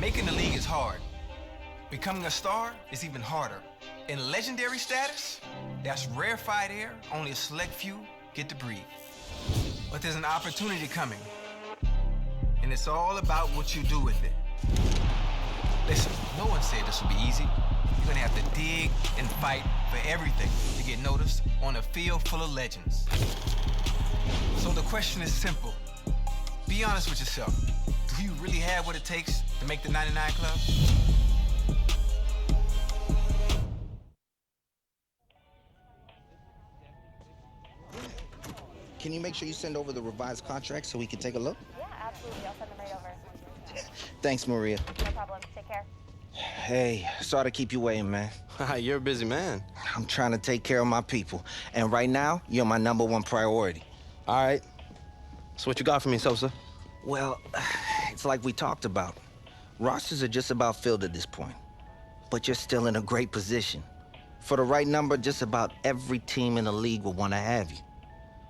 Making the league is hard. Becoming a star is even harder. In legendary status, that's rarefied air only a select few get to breathe. But there's an opportunity coming, and it's all about what you do with it. Listen, no one said this would be easy. You're gonna have to dig and fight for everything to get noticed on a field full of legends. So the question is simple. Be honest with yourself. Do you really have what it takes to make the 99 Club? Can you make sure you send over the revised contract so we can take a look? Yeah, absolutely. I'll send them right over. Thanks, Maria. No problem. Take care. Hey, sorry to keep you waiting, man. You're a busy man. I'm trying to take care of my people. And right now, you're my #1 priority. All right. So what you got for me, Sosa? Well, it's like we talked about. Rosters are just about filled at this point. But you're still in a great position. For the right number, just about every team in the league will want to have you.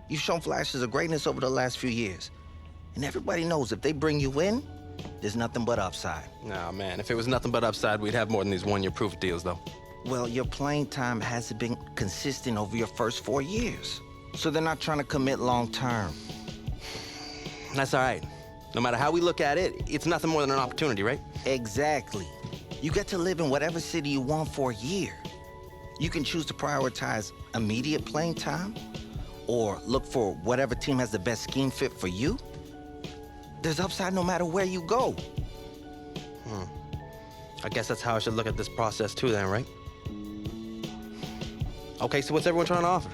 You've shown flashes of greatness over the last few years. And everybody knows if they bring you in, there's nothing but upside. Nah, man, if it was nothing but upside, we'd have more than these one-year proof deals, though. Well, your playing time hasn't been consistent over your first 4 years. So they're not trying to commit long-term. That's all right. No matter how we look at it, it's nothing more than an opportunity, right? Exactly. You get to live in whatever city you want for a year. You can choose to prioritize immediate playing time or look for whatever team has the best scheme fit for you. There's upside no matter where you go. I guess that's how I should look at this process too then, right? Okay, so what's everyone trying to offer?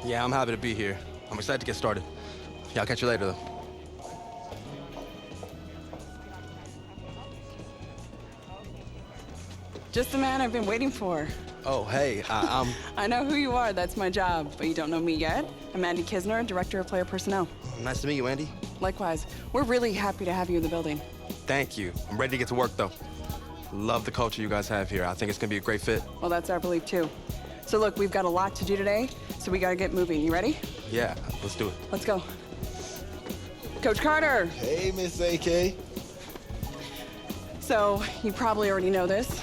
Yeah, I'm happy to be here. I'm excited to get started. Yeah, I'll catch you later, though. Just the man I've been waiting for. Oh, hey, I'm... I know who you are, that's my job, but you don't know me yet. I'm Andy Kisner, Director of Player Personnel. Nice to meet you, Andy. Likewise. We're really happy to have you in the building. Thank you. I'm ready to get to work, though. Love the culture you guys have here. I think it's gonna be a great fit. Well, that's our belief, too. So look, we've got a lot to do today, so we gotta get moving. You ready? Yeah, let's do it. Let's go. Coach Carter! Hey, Miss AK. So, you probably already know this.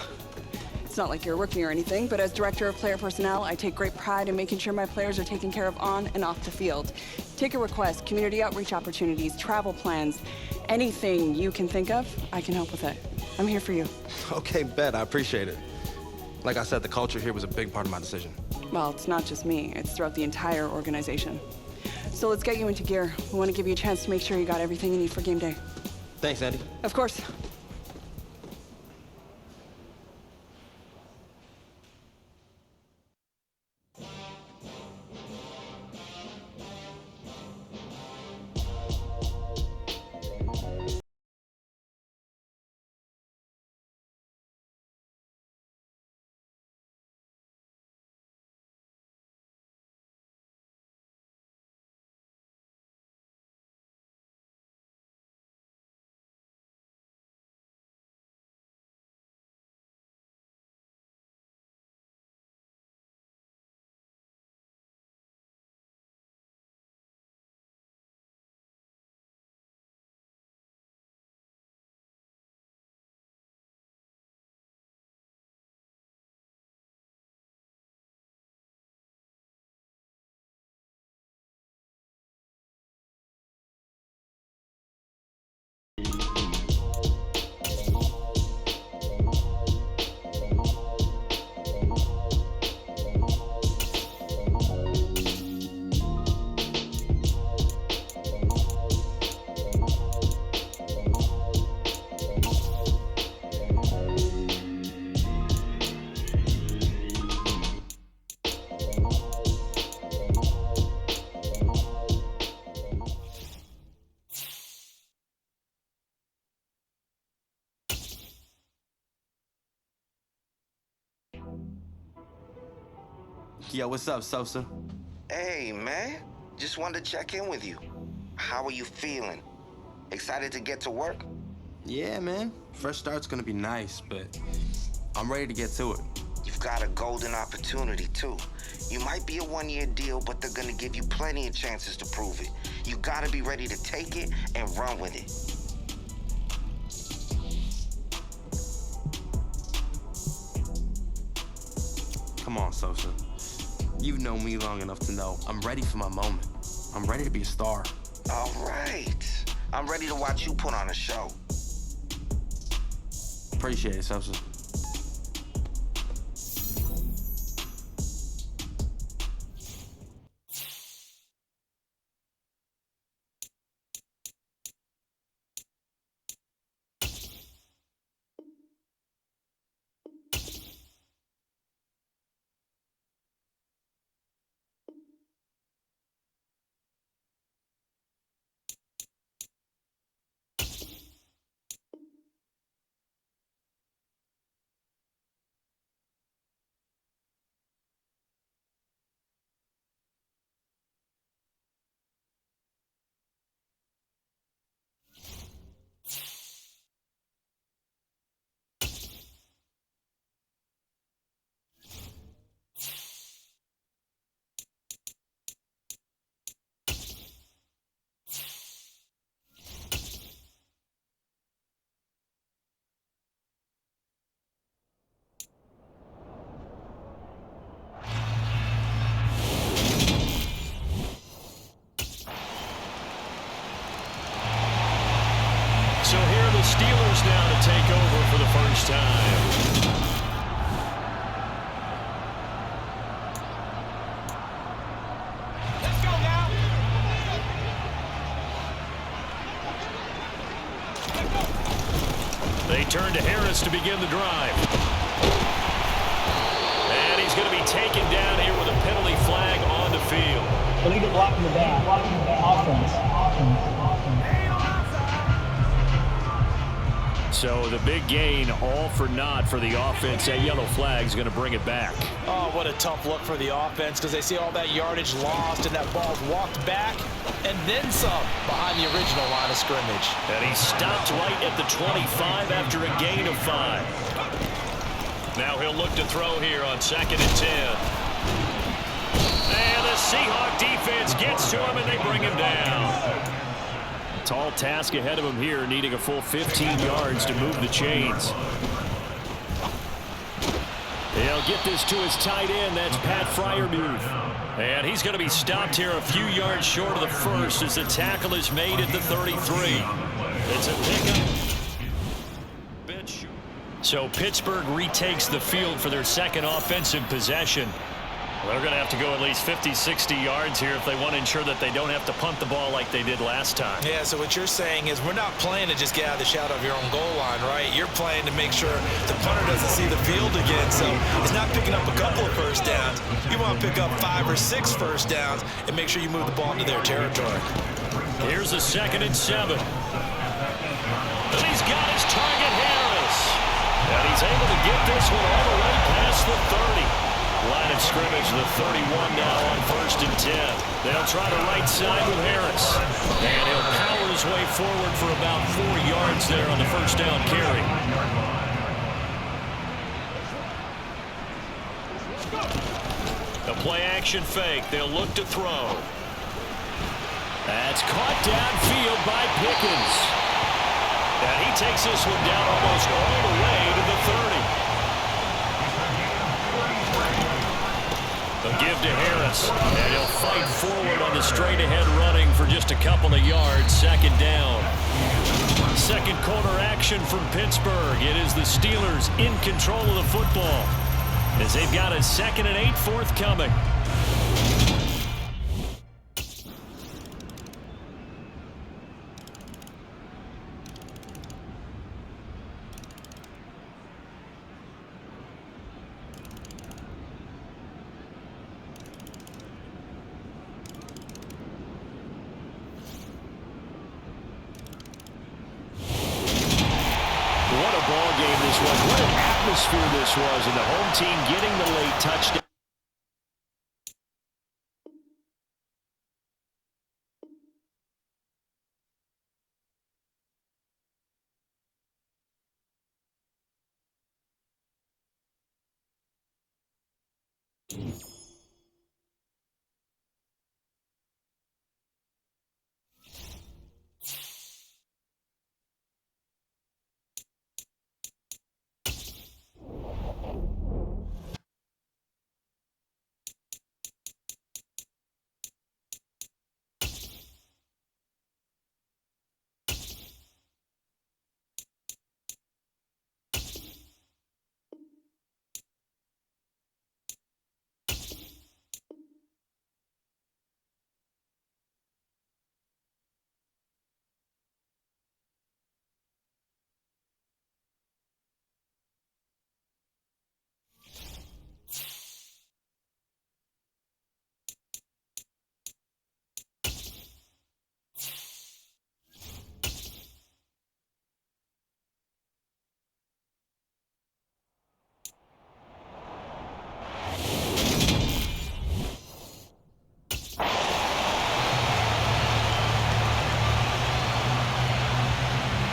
It's not like you're a rookie or anything, but as Director of Player Personnel, I take great pride in making sure my players are taken care of on and off the field. Take a request, community outreach opportunities, travel plans, anything you can think of, I can help with it. I'm here for you. Okay, bet. I appreciate it. Like I said, the culture here was a big part of my decision. Well, it's not just me. It's throughout the entire organization. So let's get you into gear. We want to give you a chance to make sure you got everything you need for game day. Thanks, Andy. Of course. Yo, what's up, Sosa? Hey, man. Just wanted to check in with you. How are you feeling? Excited to get to work? Yeah, man. Fresh start's gonna be nice, but I'm ready to get to it. You've got a golden opportunity, too. You might be a one-year deal, but they're gonna give you plenty of chances to prove it. You gotta be ready to take it and run with it. Come on, Sosa. You've known me long enough to know I'm ready for my moment. I'm ready to be a star. All right. I'm ready to watch you put on a show. Appreciate it, Sosa. So here are the Steelers now to take over for the first time. Let's go now. They turn to Harris to begin the drive. And he's going to be taken down here with a penalty flag on the field. Illegal block in the back. Offense. So the big gain, all for naught for the offense. That yellow flag is going to bring it back. Oh, what a tough look for the offense because they see all that yardage lost and that ball's walked back and then some behind the original line of scrimmage. And he stopped right at the 25 after a gain of 5. Now he'll look to throw here on 2nd and 10. And the Seahawk defense gets to him and they bring him down. Tall task ahead of him here, needing a full 15 yards to move the chains. He'll get this to his tight end. That's Pat Fryermuth. And he's going to be stopped here a few yards short of the first as the tackle is made at the 33. It's a pickup. So Pittsburgh retakes the field for their second offensive possession. They're going to have to go at least 50, 60 yards here if they want to ensure that they don't have to punt the ball like they did last time. Yeah, so what you're saying is we're not playing to just get out of the shadow of your own goal line, right? You're playing to make sure the punter doesn't see the field again. So it's not picking up a couple of first downs. You want to pick up 5 or 6 first downs and make sure you move the ball into their territory. Here's a 2nd and 7. And he's got his target, Harris. And he's able to get this one all the way past the 30. Line of scrimmage, the 31 now on 1st and 10. They'll try the right side with Harris. And he'll power his way forward for about 4 yards there on the first down carry. A play action fake. They'll look to throw. That's caught downfield by Pickens. And he takes this one down almost all the way to the 30. They'll give to Harris, and he'll fight forward on the straight-ahead running for just a couple of yards, 2nd down. Second quarter action from Pittsburgh. It is the Steelers in control of the football as they've got a 2nd and 8 forthcoming. What an atmosphere this was, and the home team getting the late touchdown.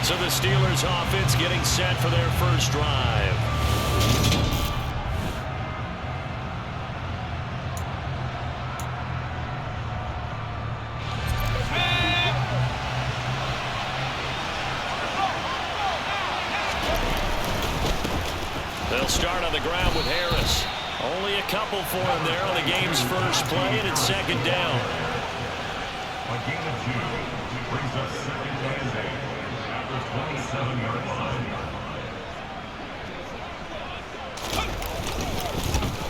So the Steelers offense getting set for their first drive. They'll start on the ground with Harris. Only a couple for him there on the game's first play, and it's second down. A gain of 2 brings us second and 8 at the 27-yard line.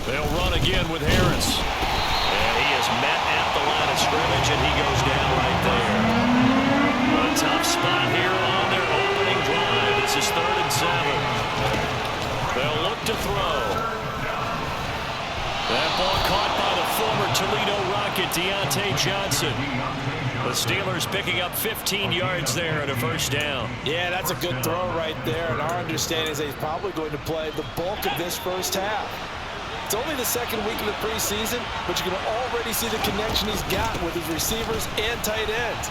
They'll run again with Harris. And he is met at the line of scrimmage, and he goes down right there. A tough spot here on their opening drive. This is 3rd and 7. They'll look to throw. That ball caught by the former Toledo Rocket, Deontay Johnson. The Steelers picking up 15 yards there at a first down. Yeah, that's a good throw right there. And our understanding is that he's probably going to play the bulk of this first half. It's only the second week of the preseason, but you can already see the connection he's got with his receivers and tight ends.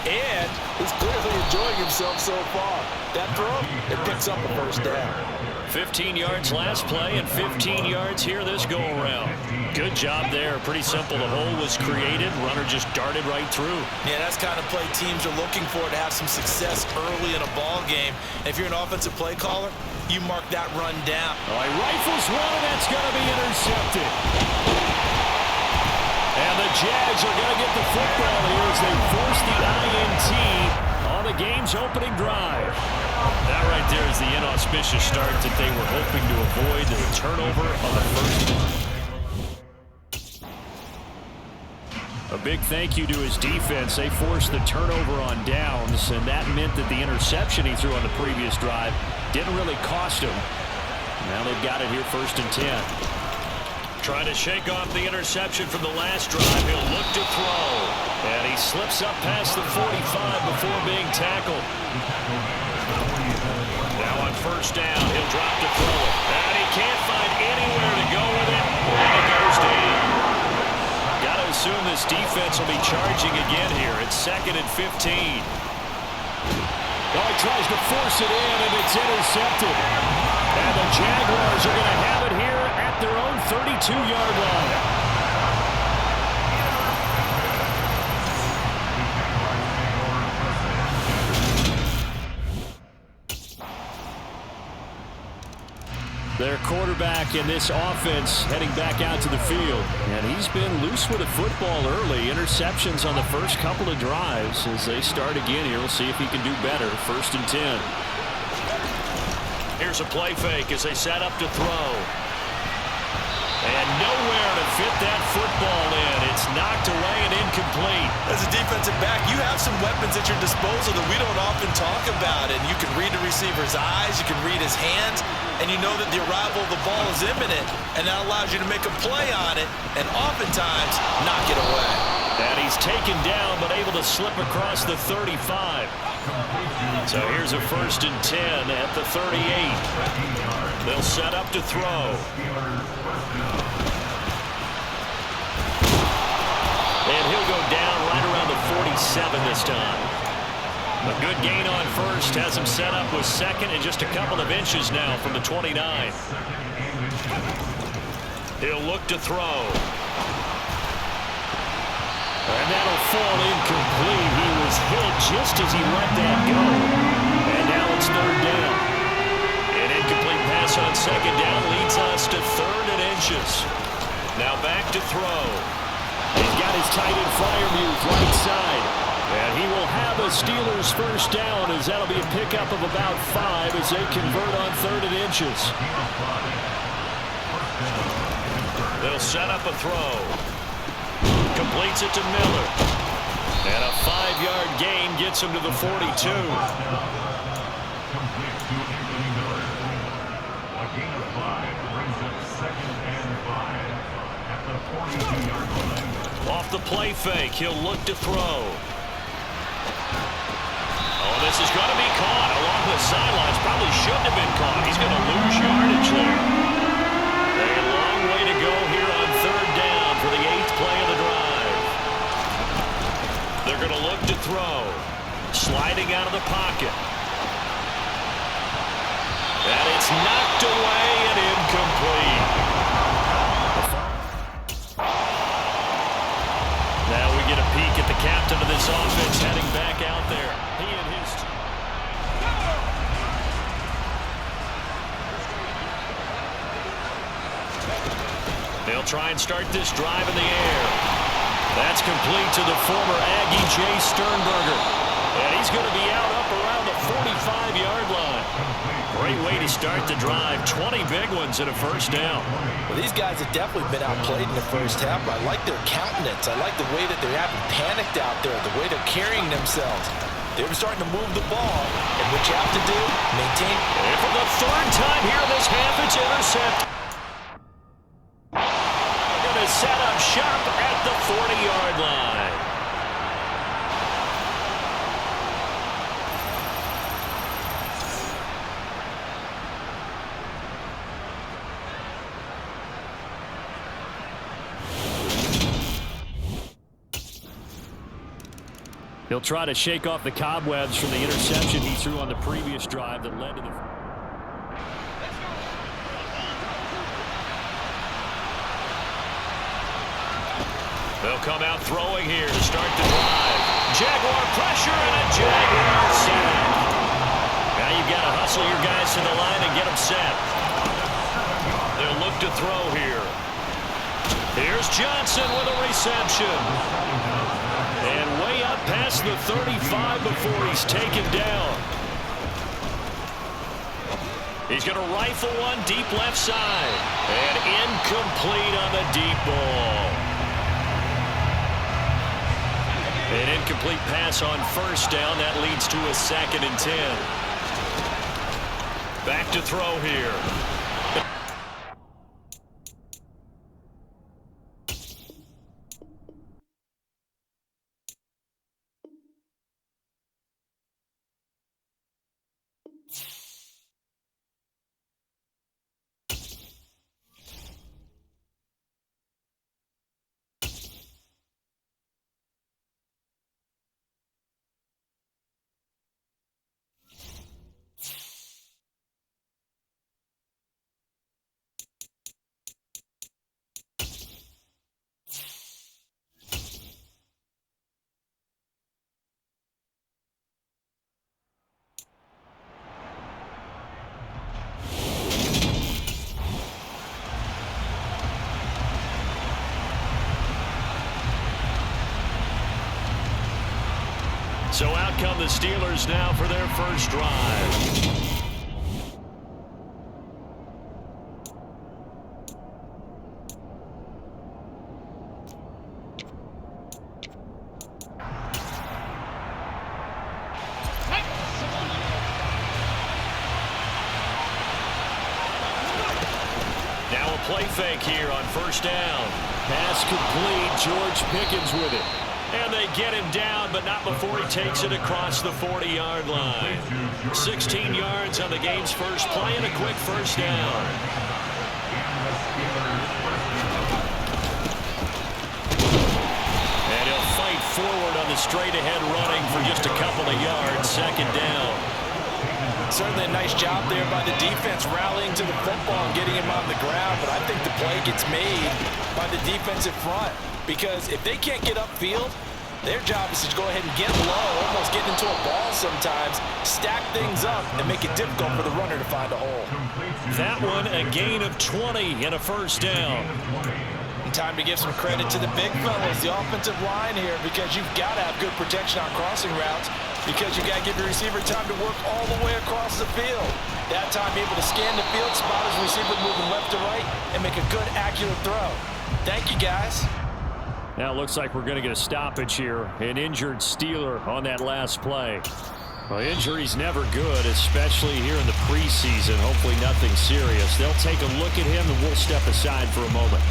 And he's clearly enjoying himself so far. That throw, it picks up a first down. 15 yards last play and 15 yards here this go-around. Good job there. Pretty simple. The hole was created. Runner just darted right through. Yeah, that's kind of play teams are looking for to have some success early in a ball game. And if you're an offensive play caller, you mark that run down. All right, rifles one, and that's going to be intercepted. And the Jags are going to get the football here as they force the INT on the game's opening drive. That right there is the inauspicious start that they were hoping to avoid, the turnover on the first one. A big thank you to his defense. They forced the turnover on downs, and that meant that the interception he threw on the previous drive didn't really cost him. Now they've got it here 1st and 10. Trying to shake off the interception from the last drive. He'll look to throw. And he slips up past the 45 before being tackled. Now on 1st down, he'll drop to throw it. And he can't find anywhere to go with it. And it goes down. Got to assume this defense will be charging again here. It's 2nd and 15. Oh, he tries to force it in, and it's intercepted. And the Jaguars are going to have it here at their own 32-yard line. Their quarterback in this offense heading back out to the field. And he's been loose with the football early. Interceptions on the first couple of drives. As they start again here, we'll see if he can do better. 1st and 10. Here's a play fake as they set up to throw. And nowhere to fit that football in. It's knocked away and incomplete. As a defensive back, you have some weapons at your disposal that we don't often talk about. And you can read the receiver's eyes, you can read his hands, and you know that the arrival of the ball is imminent, and that allows you to make a play on it and oftentimes knock it away. And he's taken down but able to slip across the 35. So here's a 1st and 10 at the 38. They'll set up to throw. And he'll go down right around the 47 this time. A good gain on 1st has him set up with 2nd and just a couple of inches now from the 29. He'll look to throw. And that'll fall incomplete. He was hit just as he let that go. And now it's third down. An incomplete pass on second down leads us to 3rd and inches. Now back to throw. He's got his tight end Freiermuth right side. And he will have a Steelers first down, as that'll be a pickup of about 5 as they convert on 3rd and inches. They'll set up a throw. Completes it to Miller. And a 5-yard gain gets him to the 42. Complete to Anthony Miller. A gain of 5 brings up 2nd and 5 at the 42-yard line. Off the play fake, he'll look to throw. Oh, this is going to be caught along the sidelines. Probably shouldn't have been caught. He's going to lose yardage there. A long way to go here on 3rd down for the 8th play of the drive. They're going to look to throw. Sliding out of the pocket. And it's knocked away and incomplete. Now we get a peek at the captain of this offense heading back out there. He and his team. They'll try and start this drive in the air. That's complete to the former Aggie Jay Sternberger. And he's going to be out up around the 45-yard line. Great way to start the drive. 20 big ones and a first down. Well, these guys have definitely been outplayed in the first half. I like their countenance. I like the way that they haven't panicked out there, the way they're carrying themselves. They're starting to move the ball, and what you have to do, maintain. And for the 3rd time here this half, it's intercepted. They're going to set up shop at the 40-yard line. He'll try to shake off the cobwebs from the interception he threw on the previous drive that led to the... They'll come out throwing here to start the drive. Jaguar pressure and a Jaguar sack. Now you've got to hustle your guys to the line and get them set. They'll look to throw here. Here's Johnson with a reception. And way up past the 35 before he's taken down. He's going to rifle one deep left side. And incomplete on the deep ball. An incomplete pass on first down. That leads to a 2nd and 10. Back to throw here. So out come the Steelers now for their first drive. Now a play fake here on first down. Pass complete. George Pickens with it. And they get him down, but not before he takes it across the 40-yard line. 16 yards on the game's first play and a quick first down. And he'll fight forward on the straight-ahead running for just a couple of yards. 2nd down. Certainly a nice job there by the defense rallying to the football and getting him on the ground, but I think the play gets made by the defensive front because if they can't get upfield, their job is to go ahead and get low, almost get into a ball sometimes, stack things up, and make it difficult for the runner to find a hole. That one, a gain of 20 and a first down. And time to give some credit to the big fellas, the offensive line here, because you've got to have good protection on crossing routes because you've got to give your receiver time to work all the way across the field. That time, able to scan the field, spot his receiver moving left to right, and make a good, accurate throw. Thank you, guys. Now it looks like we're going to get a stoppage here. An injured Steeler on that last play. Well, injury's never good, especially here in the preseason. Hopefully nothing serious. They'll take a look at him, and we'll step aside for a moment.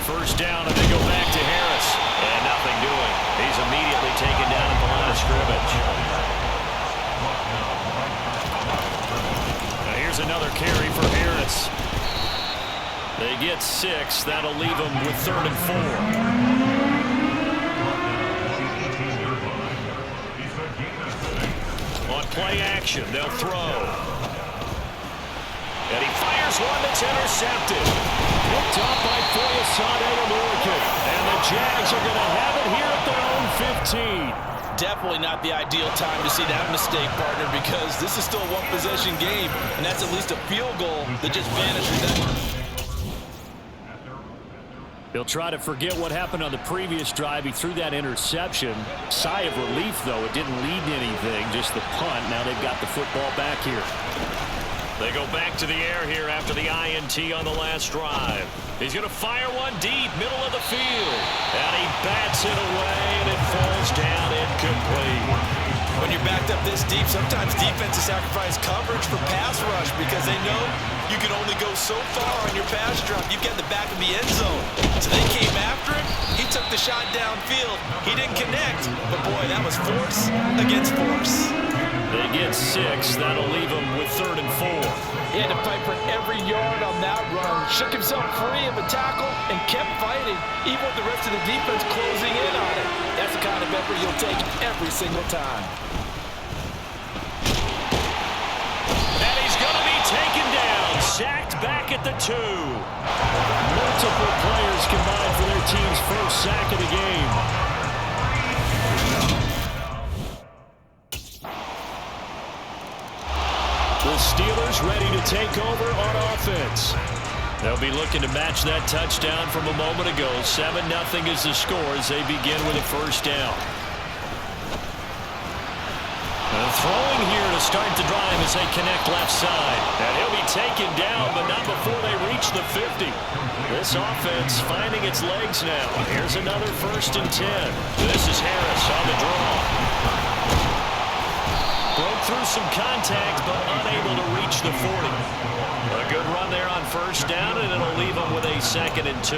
First down, and they go back to Harris. And nothing doing. He's immediately taken down at the line of scrimmage. Now here's another carry for Harris. They get 6. That'll leave them with 3rd and 4. On play action, they'll throw. And he fires one that's intercepted. Picked off by Foyesade and Lorcan. And the Jags are going to have it here at their own 15. Definitely not the ideal time to see that mistake, partner, because this is still a one-possession game, and that's at least a field goal that just vanishes that. They'll try to forget what happened on the previous drive. He threw that interception. Sigh of relief, though. It didn't lead to anything, just the punt. Now they've got the football back here. They go back to the air here after the INT on the last drive. He's going to fire one deep, middle of the field. And he bats it away, and it falls down incomplete. When you're backed up this deep, sometimes defenses sacrifice coverage for pass rush because they know you can only go so far on your pass drop. You've got the back of the end zone. So they came after him. He took the shot downfield. He didn't connect. But, boy, that was force against force. They get 6. That'll leave him with 3rd and 4. He had to fight for every yard on that run. Shook himself free of a tackle and kept fighting, even with the rest of the defense closing in on it. That's the kind of effort you'll take every single time. And he's going to be taken down. Sacked back at the 2. Multiple players combined for their team's first sack of the game. The Steelers ready to take over on offense. They'll be looking to match that touchdown from a moment ago. 7-0 is the score as they begin with a first down. And throwing here to start the drive as they connect left side. And he'll be taken down, but not before they reach the 50. This offense finding its legs now. Here's another 1st and 10. This is Harris on the draw. Broke through some contact, but unable to reach the 40. A good run there on first down, and it'll leave them with a 2nd and 2.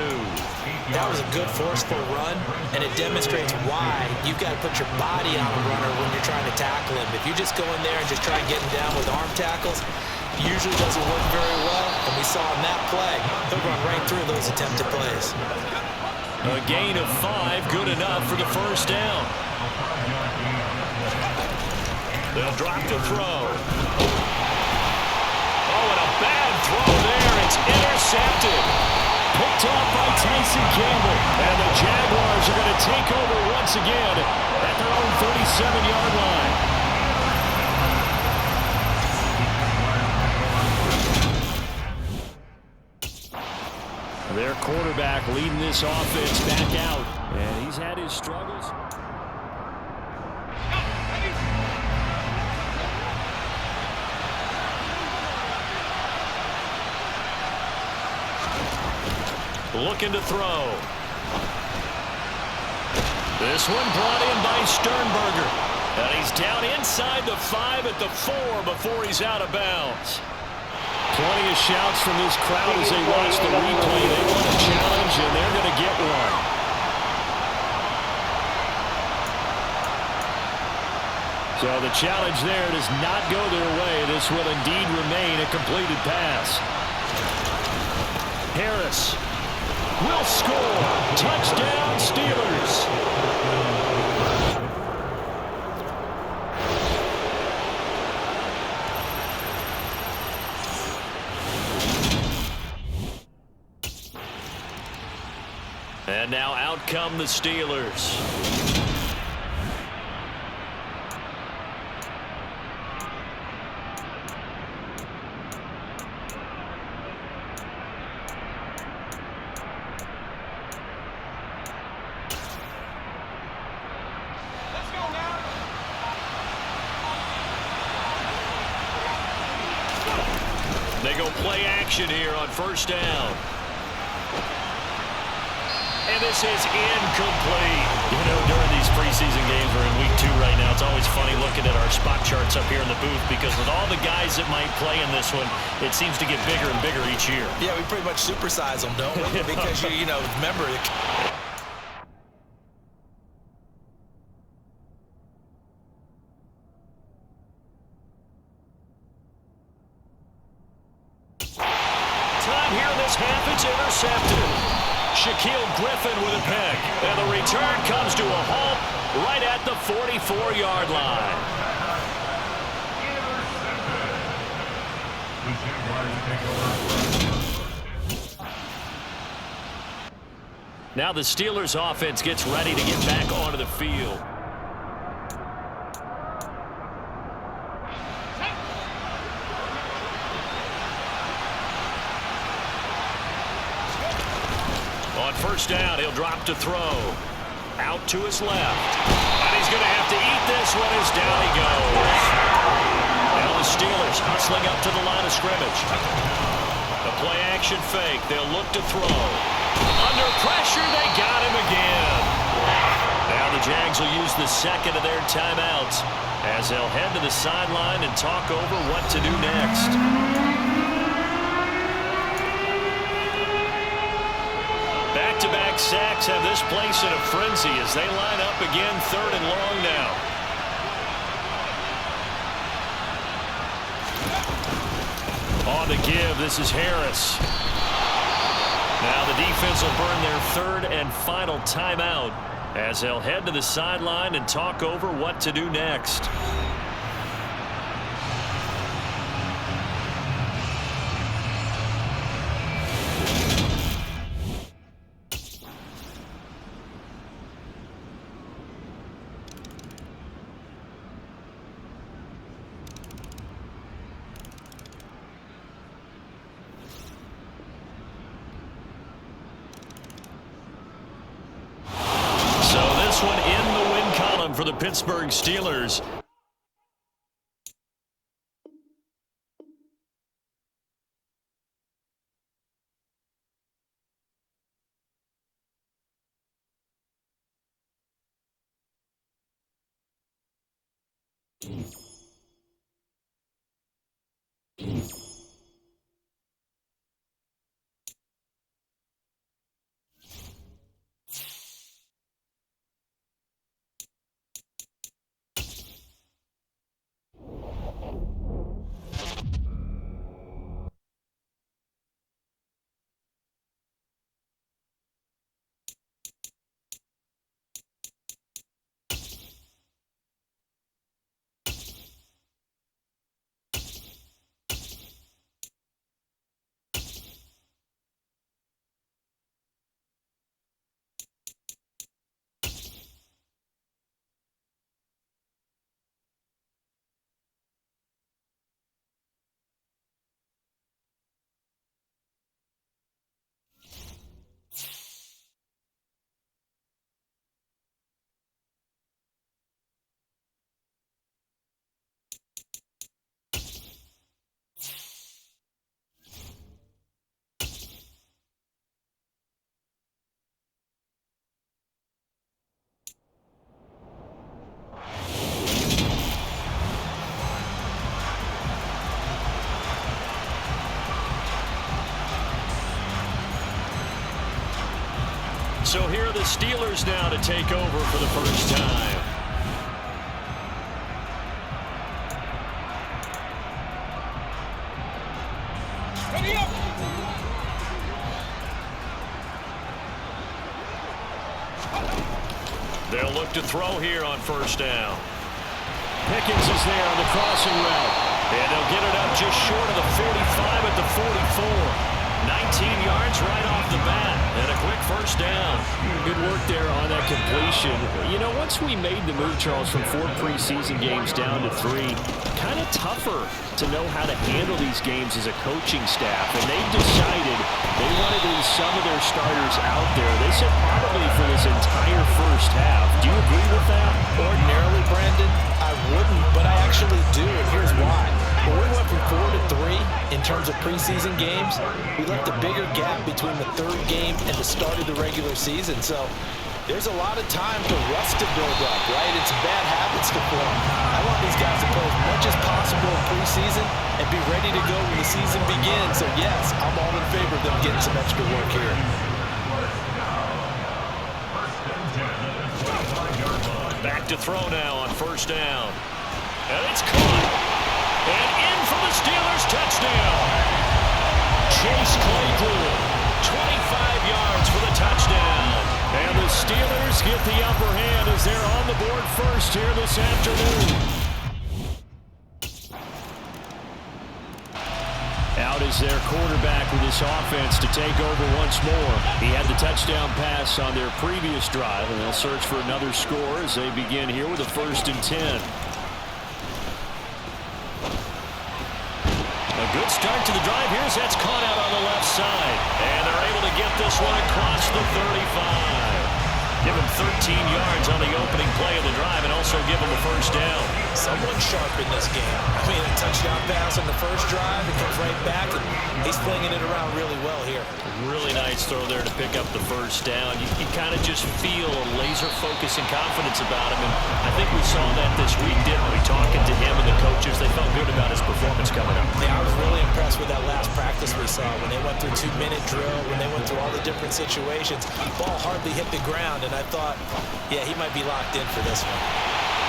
That was a good forceful run, and it demonstrates why you've got to put your body on a runner when you're trying to tackle him. If you just go in there and just try and get him down with arm tackles, usually doesn't work very well, and we saw in that play, he'll run right through those attempted plays. A gain of 5, good enough for the first down. They'll drop to throw. Oh, and a bad throw there. It's intercepted. Picked off by Tyson Campbell. And the Jaguars are going to take over once again at their own 37-yard line. Their quarterback leading this offense back out. And he's had his struggles. Looking to throw. This one brought in by Sternberger. And he's down inside the 5 at the 4 before he's out of bounds. Plenty of shouts from this crowd as they watch the replay. They want a challenge, and they're going to get one. So the challenge there does not go their way. This will indeed remain a completed pass. Harris will score. Touchdown, Steelers. And now out come the Steelers. They go play action here on first down. And this is incomplete. You know, during these preseason games, we're in week 2 right now. It's always funny looking at our spot charts up here in the booth because with all the guys that might play in this one, it seems to get bigger and bigger each year. Yeah, we pretty much supersize them, don't we? Because, you know, remember... Time here in this half, it's intercepted. Shaquille Griffin with a pick. And the return comes to a halt right at the 44-yard line. Now the Steelers offense gets ready to get back onto the field. On first down, he'll drop to throw. Out to his left. And he's going to have to eat this one as down he goes. Now the Steelers hustling up to the line of scrimmage. A play action fake. They'll look to throw. Under pressure, they got him again. Now the Jags will use the second of their timeouts as they'll head to the sideline and talk over what to do next. Back-to-back sacks have this place in a frenzy as they line up again, 3rd and long now. On the give, this is Harris. Now the defense will burn their 3rd and final timeout as they'll head to the sideline and talk over what to do next. One in the win column for the Pittsburgh Steelers. So here are the Steelers now to take over for the first time. Ready up! They'll look to throw here on first down. Pickens is there on the crossing route. And they'll get it up just short of the 45 at the 44. 19 yards right off the bat. And a quick first down. Good work there on that completion. You know, once we made the move, Charles, from 4 preseason games down to 3, kind of tougher to know how to handle these games as a coaching staff. And they decided they wanted to leave some of their starters out there. They said probably for this entire first half. Do you agree with that? Ordinarily, Brandon, I wouldn't, but I actually do, and here's why. When we went from 4 to 3 in terms of preseason games, we left a bigger gap between the 3rd game and the start of the regular season. So there's a lot of time for rust to build up, right? It's bad habits to form. I want these guys to play as much as possible in preseason and be ready to go when the season begins. So yes, I'm all in favor of them getting some extra work here. Back to throw now on first down. And it's caught. And in for the Steelers touchdown. Chase Claypool, 25 yards for the touchdown. And the Steelers get the upper hand as they're on the board first here this afternoon. Out is their quarterback with this offense to take over once more. He had the touchdown pass on their previous drive, and they'll search for another score as they begin here with a 1st and 10. A good start to the drive. Here's that's caught out on the left side. And they're able to get this one across the 35. Give him 13 yards on the opening play of the drive and also give him a first down. Someone sharp in this game. I mean, a touchdown pass on the first drive. It comes right back, and he's flinging it around really well here. Really nice throw there to pick up the first down. You kind of just feel a laser focus and confidence about him, and I think we saw that this week, didn't we? Talking to him and the coaches, they felt good about his performance coming up. Yeah, I was really impressed with that last practice we saw when they went through 2-minute drill, when they went through all the different situations. Ball hardly hit the ground, and I thought, yeah, he might be locked in for this one.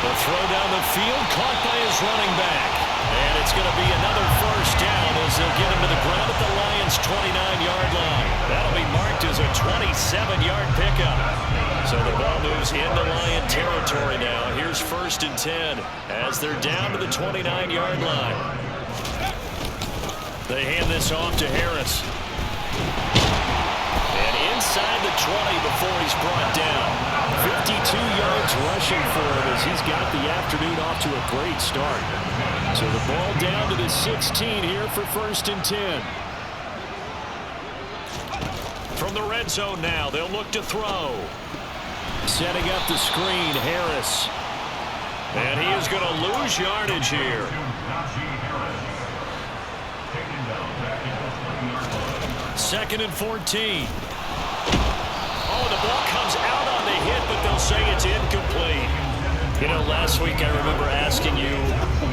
The throw down the field, caught by his running back. And it's going to be another first down as they'll get him to the ground at the Lions' 29-yard line. That'll be marked as a 27-yard pickup. So the ball moves into Lion territory now. Here's 1st and 10 as they're down to the 29-yard line. They hand this off to Harris. And inside the 20 before he's brought down. 52 yards rushing for him as he's got the afternoon off to a great start. So the ball down to the 16 here for 1st and 10. From the red zone now, they'll look to throw. Setting up the screen, Harris. And he is going to lose yardage here. 2nd and 14. Oh, the ball comes out on the hit, but they'll say it's incomplete. You know, last week I remember asking you,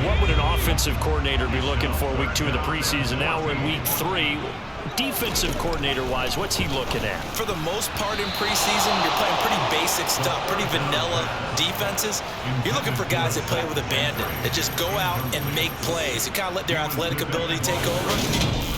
what would an offensive coordinator be looking for week 2 of the preseason? Now we're in week 3. Defensive coordinator-wise, what's he looking at? For the most part in preseason, you're playing pretty basic stuff, pretty vanilla defenses. You're looking for guys that play with abandon, that just go out and make plays, and kind of let their athletic ability take over.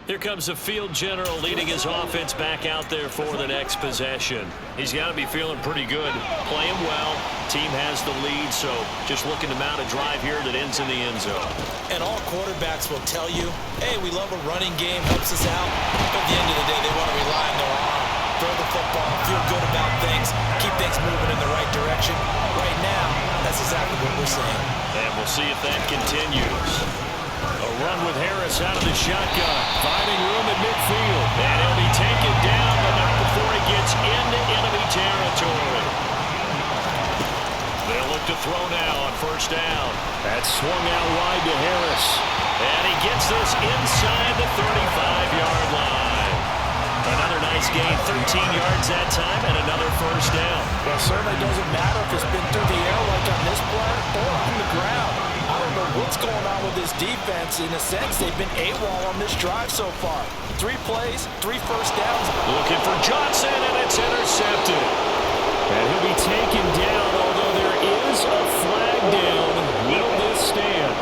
Here comes the field general leading his offense back out there for the next possession. He's got to be feeling pretty good, playing well. Team has the lead, so just looking to mount a drive here that ends in the end zone. And all quarterbacks will tell you, hey, we love a running game, helps us out. But at the end of the day, they want to rely on their arm, throw the football, feel good about things, keep things moving in the right direction. Right now, that's exactly what we're seeing. And we'll see if that continues. A run with Harris out of the shotgun, finding room at midfield. And he'll be taken down, but not before he gets into enemy territory. They'll look to throw now on 1st down. That's swung out wide to Harris. And he gets this inside the 35-yard line. Another nice gain, 13 yards that time, and another 1st down. Well, it certainly doesn't matter if it's been through the air like on this play or on the ground. I don't know what's going on with this defense. In a sense, they've been AWOL on this drive so far. 3 plays, 3 first downs. Looking for Johnson, and it's intercepted. And he'll be taken down, although there is a flag down. Will this stand?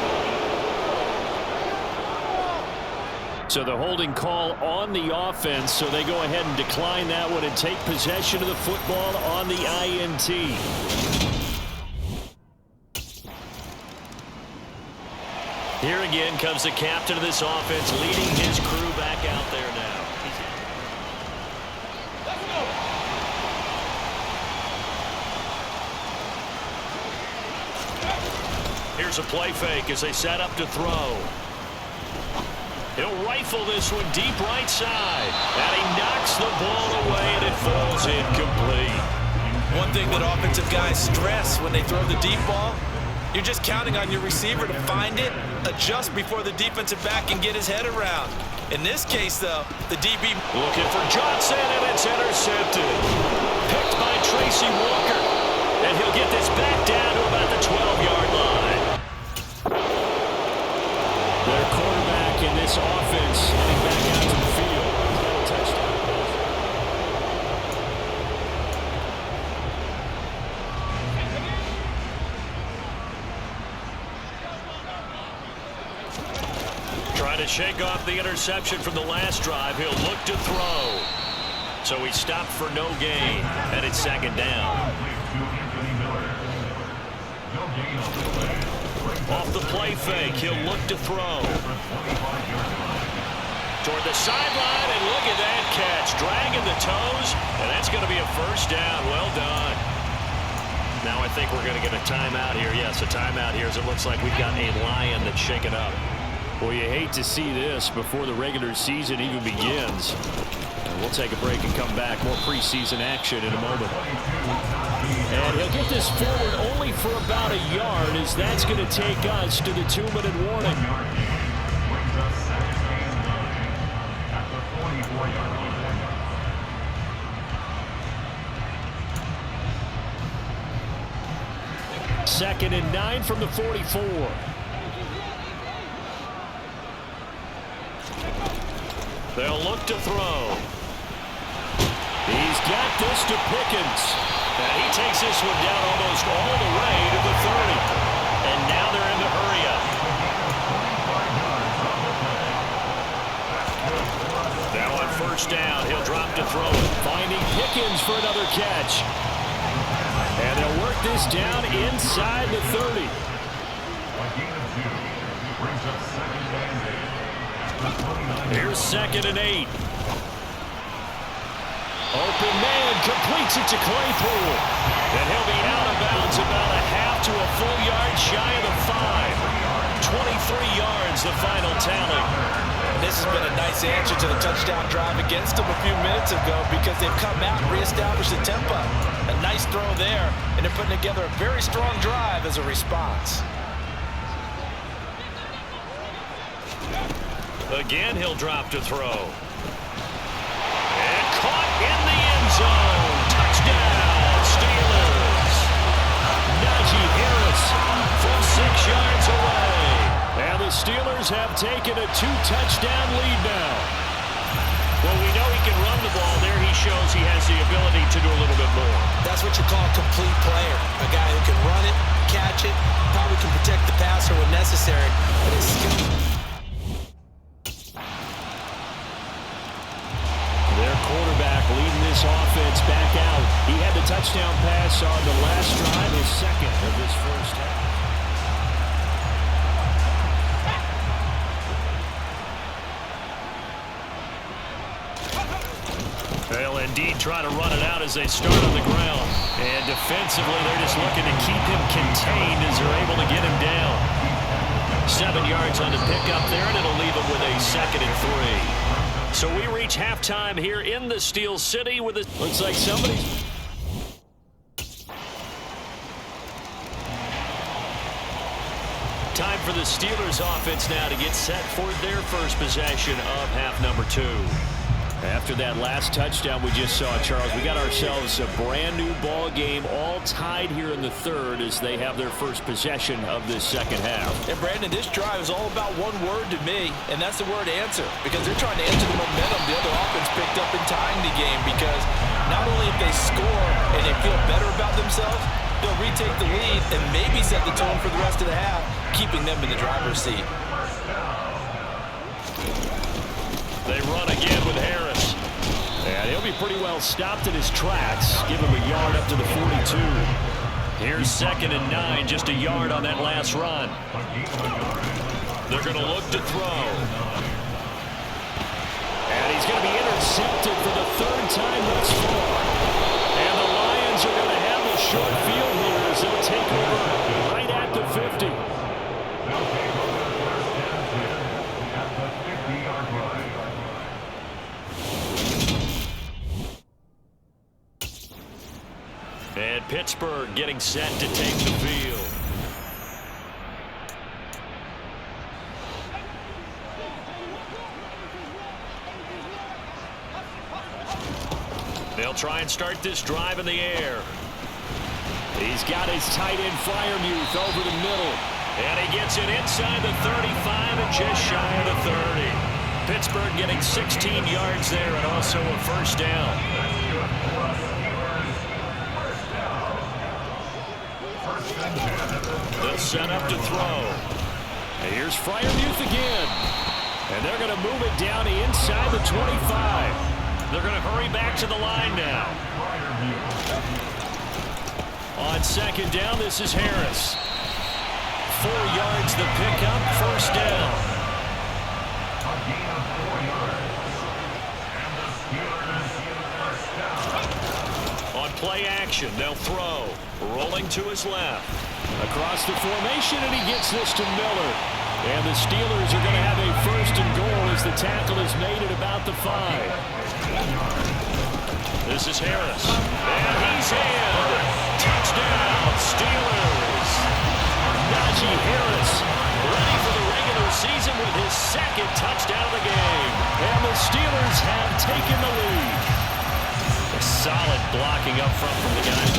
So the holding call on the offense, so they go ahead and decline that one and take possession of the football on the INT. Here again comes the captain of this offense, leading his crew back out there now. Here's a play fake as they set up to throw. He'll rifle this one deep right side. And he knocks the ball away, and it falls incomplete. One thing that offensive guys stress when they throw the deep ball, you're just counting on your receiver to find it, adjust before the defensive back can get his head around. In this case, though, the DB looking for Johnson, and it's intercepted. Picked by Tracy Walker. And he'll get this back down to about the 12-yard line. Their quarterback in this offense heading back out to the field. He's got a touchdown. Trying to shake off the interception from the last drive. He'll look to throw. So he stopped for no gain, and it's second down. Off the play fake, he'll look to throw. Toward the sideline, and look at that catch. Dragging the toes, and that's going to be a first down. Well done. Now I think we're going to get a timeout here. Yes, a timeout here as it looks like we've got a Lion that's shaken up. Well, you hate to see this before the regular season even begins. We'll take a break and come back. More preseason action in a moment. And he'll get this forward only for about a yard, as that's going to take us to the 2-minute warning. Second and 9 from the 44. They'll look to throw. He's got this to Pickens. And he takes this one down almost all the way to the 30. And now they're in the hurry up. Now on first down, he'll drop to throw it. Finding Pickens for another catch. And they'll work this down inside the 30. Here's second and 8. Open man completes it to Claypool. And he'll be out of bounds about a half to a full yard shy of the 5. 23 yards, the final tally. This has been a nice answer to the touchdown drive against them a few minutes ago because they've come out and reestablished the tempo. A nice throw there, and they're putting together a very strong drive as a response. Again, he'll drop to throw. And caught in the end zone. Touchdown, Steelers. Najee Harris from 6 yards away. And the Steelers have taken a 2-touchdown lead now. Well, we know he can run the ball. There he shows he has the ability to do a little bit more. That's what you call a complete player. A guy who can run it, catch it, probably can protect the passer when necessary. But his skill. Their quarterback leading this offense back out. He had the touchdown pass on the last drive, his second of this first half. They'll indeed try to run it out as they start on the ground. And defensively, they're just looking to keep him contained as they're able to get him down. 7 yards on the pickup there, and it'll leave him with a second and 3. So we reach halftime here in the Steel City with it. Looks like somebody's. Time for the Steelers offense now to get set for their first possession of half number 2. After that last touchdown we just saw, Charles, we got ourselves a brand new ball game, all tied here in the third as they have their first possession of this second half. And Brandon, this drive is all about one word to me, and that's the word answer, because they're trying to answer the momentum the other offense picked up in tying the game, because not only if they score and they feel better about themselves, they'll retake the lead and maybe set the tone for the rest of the half, keeping them in the driver's seat. They run again with Harris. And he'll be pretty well stopped in his tracks. Give him a yard up to the 42. Here's second and 9, just a yard on that last run. They're going to look to throw. And he's going to be intercepted for the third time thus far. And the Lions are going to have a short field here as they'll take over right at the 50. They'll take over first and 10 at the 50-yard line. And Pittsburgh getting set to take the field. They'll try and start this drive in the air. He's got his tight end Freiermuth over the middle. And he gets it inside the 35 and just shy of the 30. Pittsburgh getting 16 yards there and also a first down. They'll set up to throw. And here's Freiermuth again. And they're going to move it down to inside the 25. They're going to hurry back to the line now. On second down, this is Harris. 4 yards the pickup, first down. A gain of 4 yards. And the Steelers first down. On play action, they'll throw. Rolling to his left. Across the formation, and he gets this to Miller. And the Steelers are going to have a first and goal as the tackle is made at about the 5. This is Harris. And he's in. Touchdown, Steelers. Najee Harris ready for the regular season with his second touchdown of the game. And the Steelers have taken the lead. A solid blocking up front from the guy.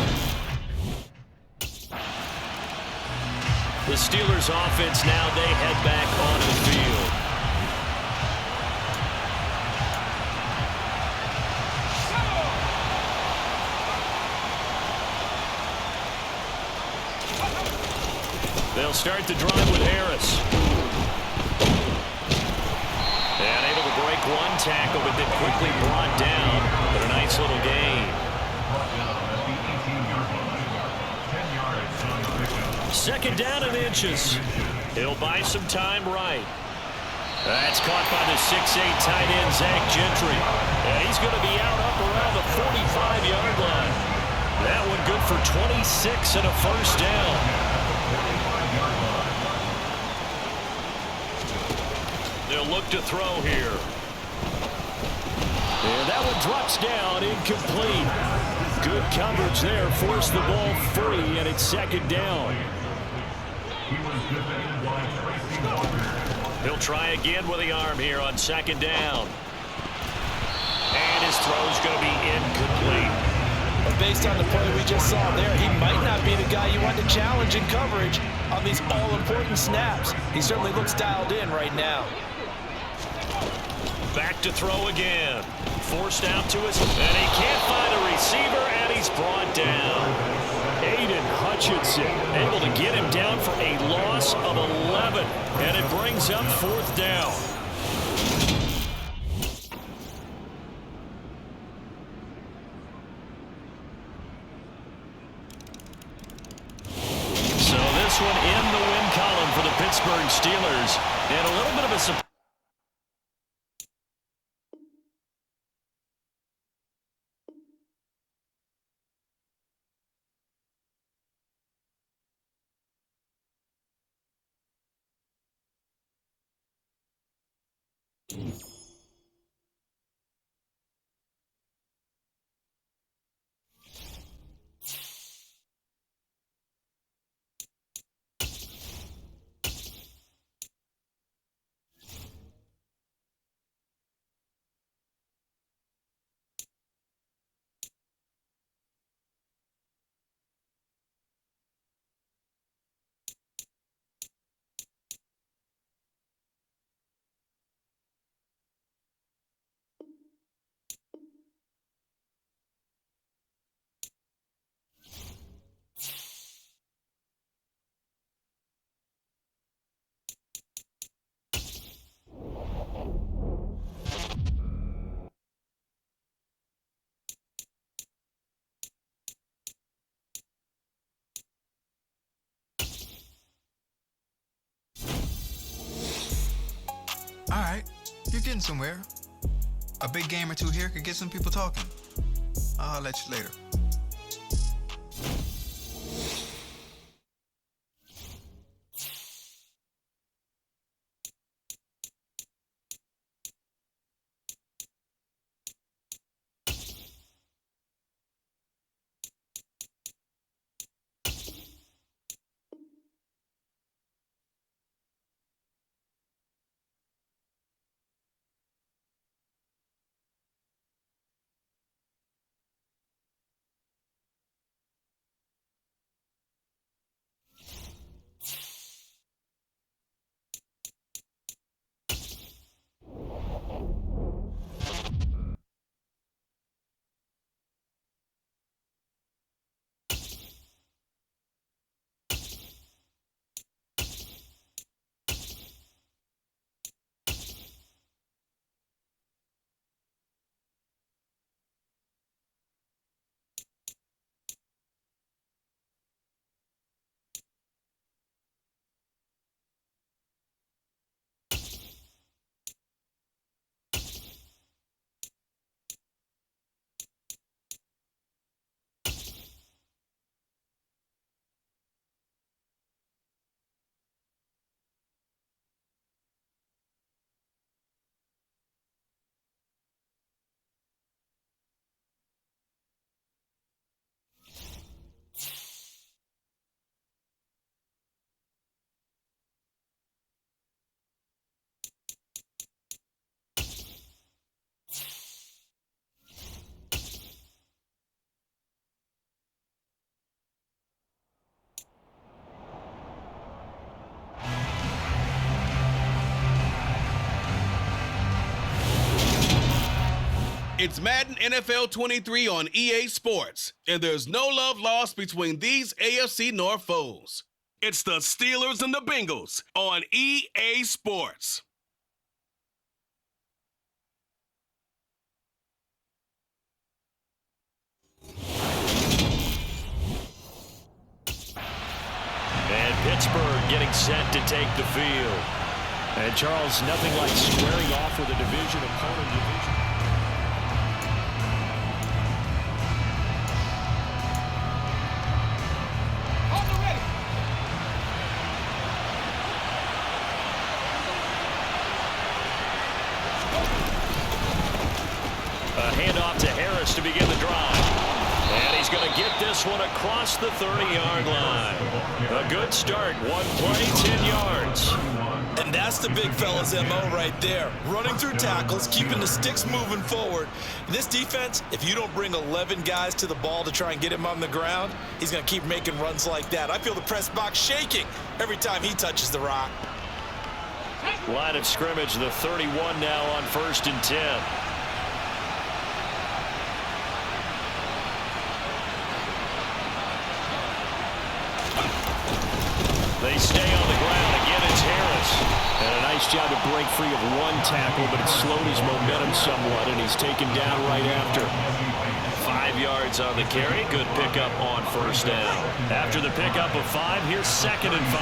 The Steelers offense now, they head back onto the field. They'll start the drive with Harris. And able to break one tackle, but then quickly brought down. But a nice little gain. Second down and inches. He'll buy some time right. That's caught by the 6'8" tight end, Zach Gentry. And he's going to be out up around the 45-yard line. That one good for 26 and a first down. They'll look to throw here. And that one drops down, incomplete. Good coverage there, forced the ball free, and it's second down. He'll try again with the arm here on second down. And his throw's going to be incomplete. But based on the play we just saw there, he might not be the guy you want to challenge in coverage on these all-important snaps. He certainly looks dialed in right now. Back to throw again. Forced out to his, and he can't find a receiver, and he's brought down. Aiden Hutchinson able to get him down for a loss of 11, and it brings up fourth down. So this one in the win column for the Pittsburgh Steelers, and a little bit of a surprise. You're getting somewhere. A big game or two here could get some people talking. I'll let you later. It's Madden NFL 23 on EA Sports, and there's no love lost between these AFC North foes. It's the Steelers and the Bengals on EA Sports. And Pittsburgh getting set to take the field. And Charles, nothing like squaring off with a division opponent. Handoff to Harris to begin the drive. And he's going to get this one across the 30-yard line. A good start. One play, 10 yards. And that's the big fella's MO right there. Running through tackles, keeping the sticks moving forward. This defense, if you don't bring 11 guys to the ball to try and get him on the ground, he's going to keep making runs like that. I feel the press box shaking every time he touches the rock. Line of scrimmage, the 31 now on 1st and 10. They stay on the ground. Again, it's Harris. And a nice job to break free of one tackle, but it slowed his momentum somewhat, and he's taken down right after. 5 yards on the carry. Good pickup on 1st down. After the pickup of 5, here's 2nd and 5.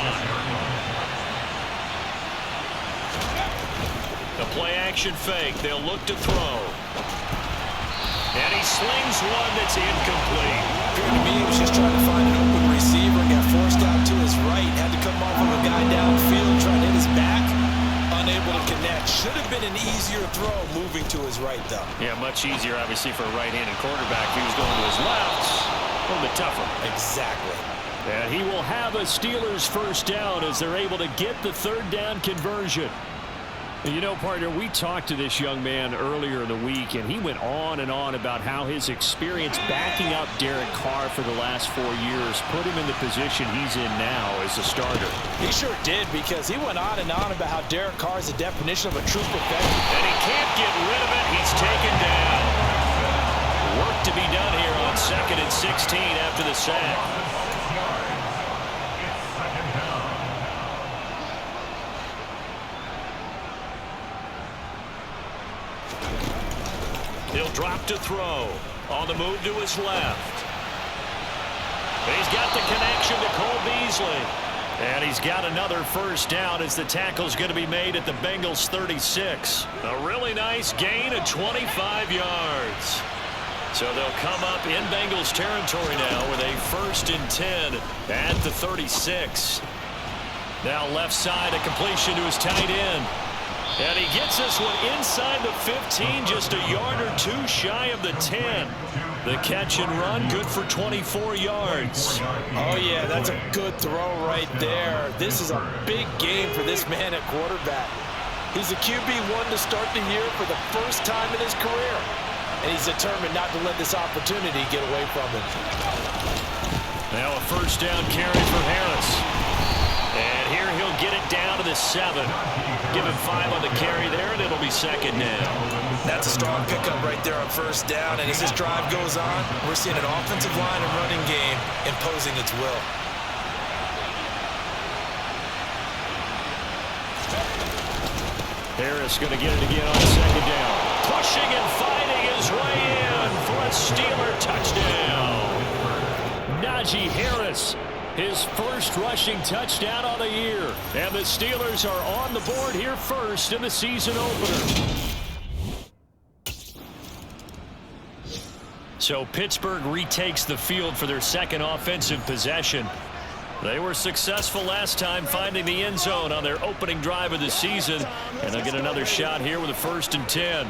The play-action fake. They'll look to throw. And he slings one that's incomplete. Appeared to me he was just trying to find an open receiver and got forced out to his right. Had to come off of a guy downfield, trying to hit his back. Unable to connect. Should have been an easier throw moving to his right, though. Yeah, much easier, obviously, for a right-handed quarterback. If he was going to his left, a little bit tougher. Exactly. And he will have a Steelers 1st down as they're able to get the 3rd down conversion. You know, partner, we talked to this young man earlier in the week, and he went on and on about how his experience backing up Derek Carr for the last 4 years put him in the position he's in now as a starter. He sure did, because he went on and on about how Derek Carr is the definition of a true perfecter. And he can't get rid of it. He's taken down. Work to be done here on 2nd and 16 after the sack. He'll drop to throw. On the move to his left. He's got the connection to Cole Beasley. And he's got another first down as the tackle's going to be made at the Bengals 36. A really nice gain of 25 yards. So they'll come up in Bengals territory now with a 1st and 10 at the 36. Now left side, a completion to his tight end. And he gets this one inside the 15, just a yard or two shy of the 10. The catch and run, good for 24 yards. Oh, yeah, that's a good throw right there. This is a big game for this man at quarterback. He's a QB1 to start the year for the first time in his career. And he's determined not to let this opportunity get away from him. Now a first down carry for Harris. And here he'll get it down to the 7. Give him 5 on the carry there, and it'll be 2nd down. That's a strong pickup right there on first down. And as this drive goes on, we're seeing an offensive line and running game imposing its will. Harris going to get it again on 2nd down. Pushing and fighting his way in for a Steeler touchdown. Najee Harris, his first rushing touchdown on the year. And the Steelers are on the board here first in the season opener. So Pittsburgh retakes the field for their second offensive possession. They were successful last time finding the end zone on their opening drive of the season. And they'll get another shot here with a 1st and 10.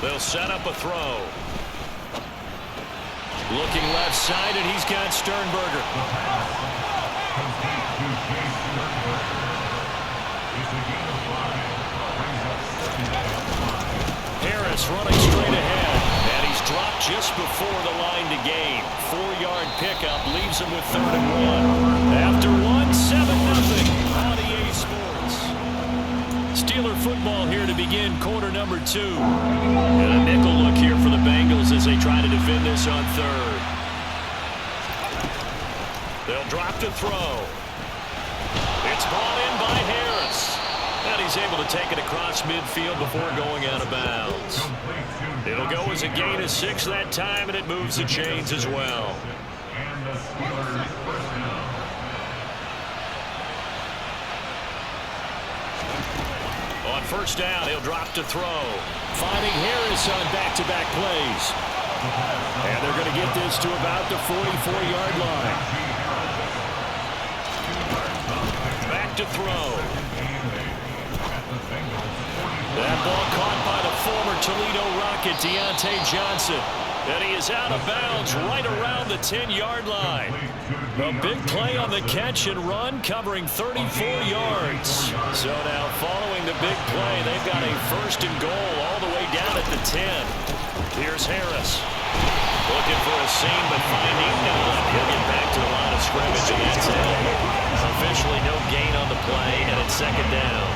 They'll set up a throw. Looking left side, and he's got Sternberger. Harris running straight ahead, and he's dropped just before the line to gain. 4-yard pickup leaves him with 3rd and 1. After 7-0 on EA Sports. Steeler football here to begin quarter number 2. And a nickel look here for the Bengals as they try to defend this on 3rd. They'll drop to throw. It's brought in by Harris. And he's able to take it across midfield before going out of bounds. It'll go as a gain of 6 that time, and it moves the chains as well. And the Steelers first down. On first down, he'll drop to throw. Finding Harris on back-to-back plays. And they're going to get this to about the 44-yard line. Back to throw. That ball caught by the former Toledo Rocket, Deontay Johnson. And he is out of bounds right around the 10-yard line. A big play on the catch and run, covering 34 yards. So now, following the big play, they've got a 1st and goal all the way down at the 10. Here's Harris. Looking for a seam, but finding none. He'll get back to the line of scrimmage, and that's it. Officially no gain on the play, and it's 2nd down.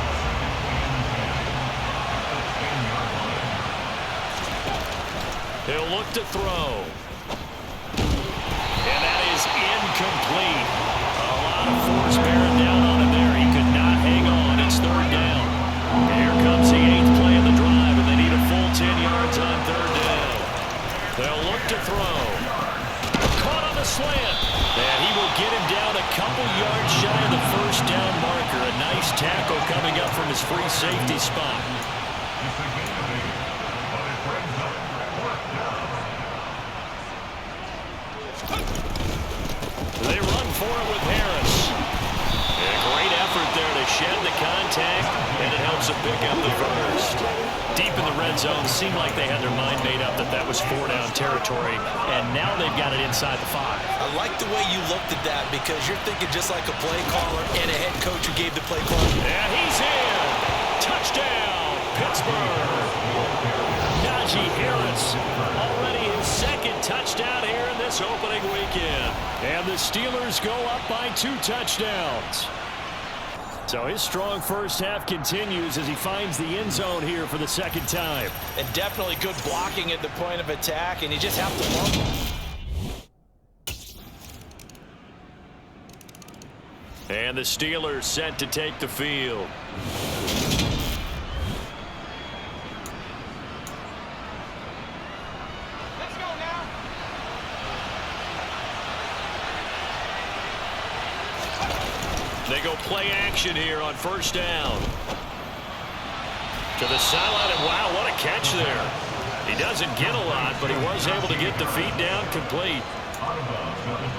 He'll look to throw. And that is incomplete. A lot of force bearing down on him there. He could not hang on. It's 3rd down. Here comes the 8th play of the drive, and they need a full 10 yards on 3rd down. They'll look to throw. Caught on the slant. And he will get him down a couple yards shy of the 1st down marker. A nice tackle coming up from his free safety spot. They run for it with Harris. And a great effort there to shed the contact, and it helps them pick up the 1st. Deep in the red zone, seemed like they had their mind made up that that was 4-down territory, and now they've got it inside the 5. I like the way you looked at that because you're thinking just like a play caller and a head coach who gave the play call. And he's in. Touchdown, Pittsburgh. Najee Harris, already his 2nd touchdown here in this opening weekend. And the Steelers go up by 2 touchdowns. So his strong first half continues as he finds the end zone here for the 2nd time. And definitely good blocking at the point of attack, and you just have to love him. And the Steelers set to take the field. Let's go. They go play action here on first down. To the sideline, and wow, what a catch there. He doesn't get a lot, but he was able to get the feet down complete.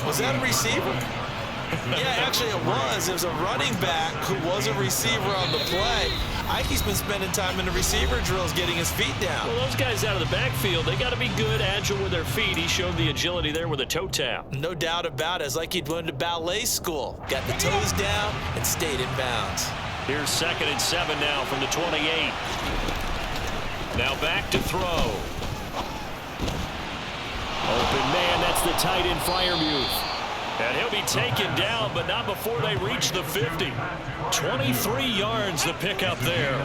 Was that a receiver? Yeah, actually it was. It was a running back who was a receiver on the play. Ike's been spending time in the receiver drills getting his feet down. Well, those guys out of the backfield, they got to be good, agile with their feet. He showed the agility there with a toe tap. No doubt about it. It's like he'd went to ballet school. Got the toes down and stayed in bounds. Here's 2nd and 7 now from the 28. Now back to throw. Open man, that's the tight end Freiermuth. And he'll be taken down, but not before they reach the 50. 23 yards the pickup there.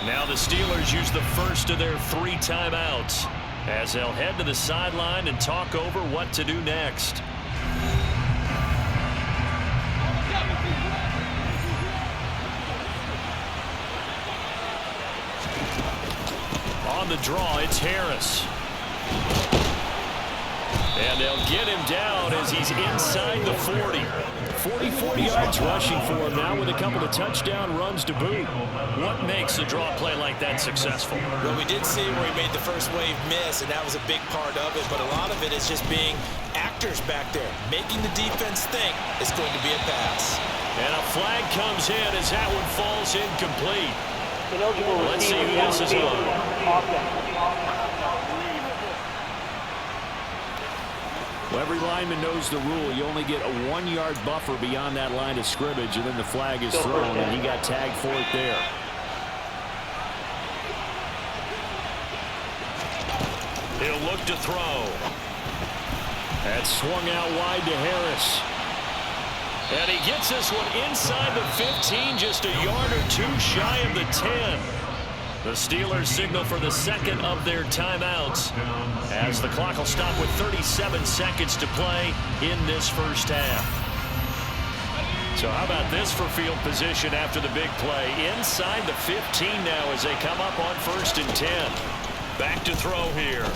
Now the Steelers use the first of their 3 timeouts as they'll head to the sideline and talk over what to do next. On the draw, it's Harris. And they'll get him down as he's inside the 40. 44 yards rushing for him now with a couple of touchdown runs to boot. What makes a draw play like that successful? Well, we did see where he made the first wave miss, and that was a big part of it. But a lot of it is just being actors back there, making the defense think it's going to be a pass. And a flag comes in as that one falls incomplete. Let's see who this is on. Well, every lineman knows the rule. You only get a 1-yard buffer beyond that line of scrimmage, and then the flag is thrown, and he got tagged for it there. He'll look to throw. That's swung out wide to Harris. And he gets this one inside the 15, just a yard or 2 shy of the 10. The Steelers signal for the 2nd of their timeouts as the clock will stop with 37 seconds to play in this first half. So how about this for field position after the big play? Inside the 15 now as they come up on 1st and 10. Back to throw here.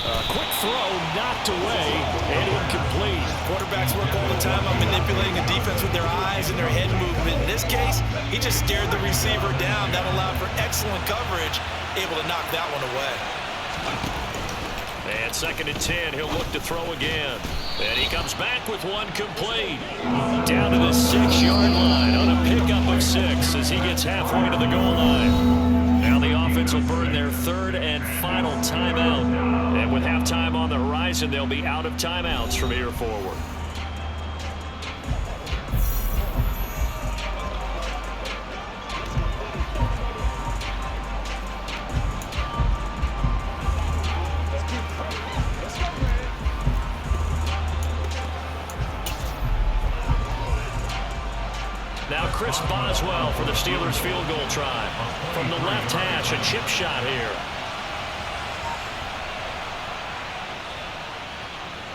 A quick throw knocked away and incomplete. Quarterbacks work all the time on manipulating the defense with their eyes and their head movement. In this case, he just stared the receiver down. That allowed for excellent coverage, able to knock that one away. And 2nd and 10, he'll look to throw again. And he comes back with one complete. Down to the 6-yard line on a pickup of 6 as he gets halfway to the goal line. Now the offense will burn their 3rd and final timeout. And with halftime on the horizon, they'll be out of timeouts from here forward. Now Chris Boswell for the Steelers field goal try. From the left hash, a chip shot here.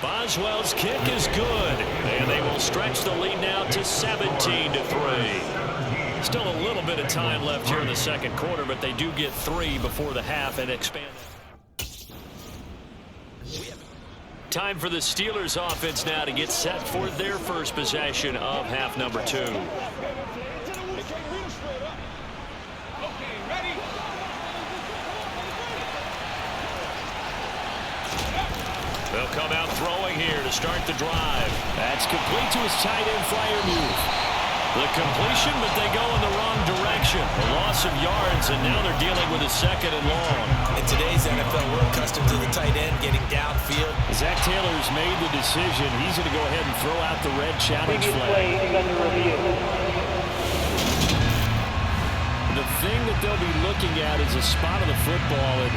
Boswell's kick is good, and they will stretch the lead now to 17-3. Still a little bit of time left here in the 2nd quarter, but they do get 3 before the half and expand. Time for the Steelers offense now to get set for their first possession of half number 2. They'll come out throwing here to start the drive. That's complete to his tight end Freiermuth. The completion, but they go in the wrong direction. A loss of yards, and now they're dealing with a 2nd and long. In today's NFL, we're accustomed to the tight end getting downfield. Zach Taylor's made the decision. He's going to go ahead and throw out the red challenge flag. The thing that they'll be looking at is a spot of the football, and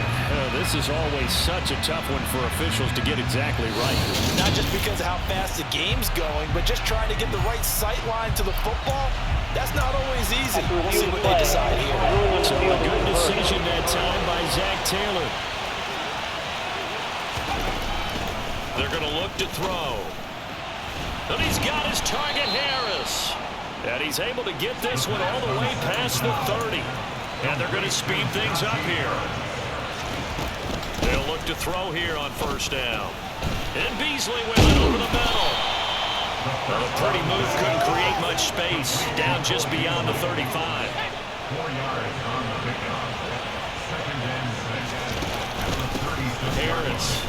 this is always such a tough one for officials to get exactly right. Not just because of how fast the game's going, but just trying to get the right sight line to the football. That's not always easy. We'll see what they decide here. So a good decision that time by Zach Taylor. They're going to look to throw. And he's got his target, Harris. And he's able to get this one all the way past the 30. And they're going to speed things up here. They'll look to throw here on first down. And Beasley with it over the middle. Well, a pretty move couldn't create much space. Down just beyond the 35. 4 yards on the pickup. Second and 6. Harris